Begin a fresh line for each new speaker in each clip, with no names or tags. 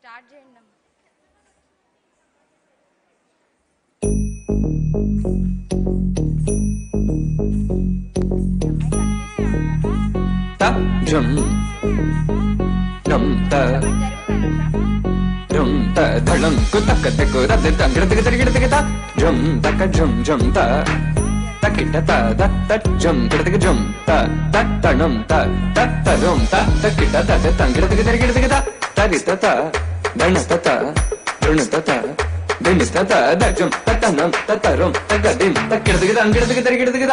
Start చేయండి.
జం నం త జం త ధళం కుతక తెకు రద తంగడ తెగ తెగడ తెగ జం తక జం జం త తకిట త దత్త జం గడ తెగ జం త తట్టణం త తత్తరం త తకిట త తంగడ తెగ తెగడ తెగ తరిత త గణత త రుణత త దినిత త దజం తత్తనం తత్తరం తగదిం తకిడ తెగ తంగడ తెగ తెగడ తెగ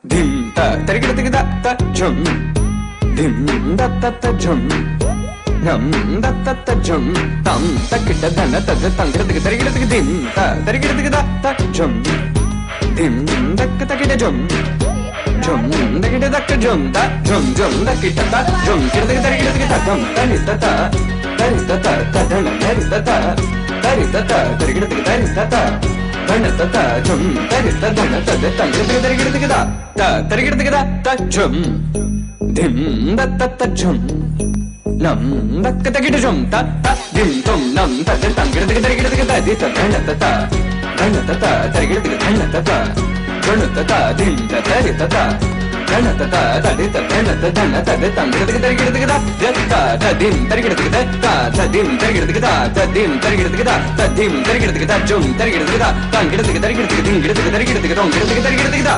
ధిం త తెగడ తెగ త జం ధిం దత్త జం నం దత్త జం తం తకిట ధన తద తంగడ తెగ తెగడ తెగ ధిం త తెగడ తెగ త జం ధిం దక్క తకిట జం జం దకిట దక్క జం త జం జం దకిట త జం కిడ తెగ తెగడ తెగ తం తనిత త తరిత త తదన తరిత త తరిత త తెగడ తెగ తరిత త ధనత త జం తరిత ధన తద తంగడ తెగ తెగడ తెగ త తెగడ తెగ త జం ధిం దత్త జం నం దక్క తకిట జం త ధిం తం నం తద తంగడ తెగ తెగడ తెగ ది త ధనత త ధనత త తెగడ తెగ ధనత త ధనత త ధిం త తరిత త ధనత త తదిత ధనత ధన తద తంగడ తెగ తెగడ తెగ దత్త తదిం తెగడ తెగ త తదిం తెగడ తెగ త తదిం తెగడ తెగ త తదిం తెగడ తెగ త జం తెగడ తెగ త తంగడ తెగ తెగడ తెగ ధింగడ తెగ తెగడ తెగ తంగడ తెగ తెగడ తెగ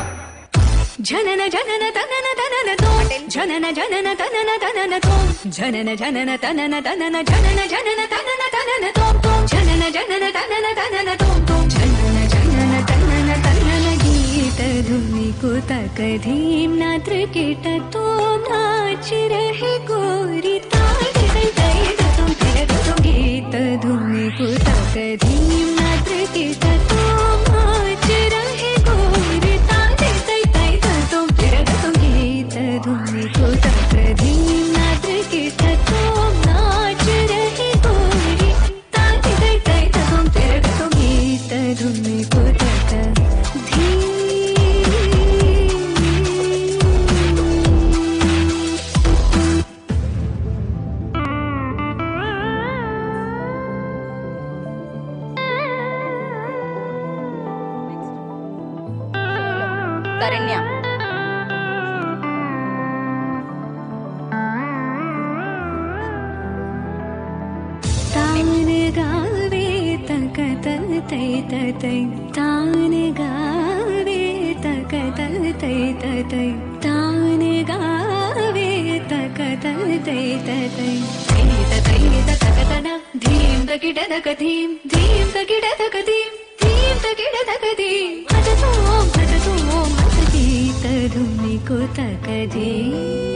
జనన జనన తనన తనన తో జనన జనన తనన తనన తో జనన జనన తనన తనన జనన జనన తనన తనన తో తో జనన జనన తనన తనన తో తో జనన జనన తనన తనన గీత धुनी को तक धीम नात्र कीट तो नाच रहे गोरी ताल तय तय तुम तेरे तो गीत धुनी को तक धीम नात्र कीट तो नाच रहे गोरी ताल तय तय तुम तेरे तो गीत धुनी को तक धीम नात्र कीट तो नाच रहे गोरी ताल तय तय तुम तेरे तो गीत धुनी को तक धीम
శరణ్య
तान गावे तक तै तै तान गावे तक तै तै तान गावे तक तै तै तै तक तना धीम तकिड तक धीम धीम तकिड तक धीम धीम तकिड तक धीम हट तो मत गीत धुनी को तक धीम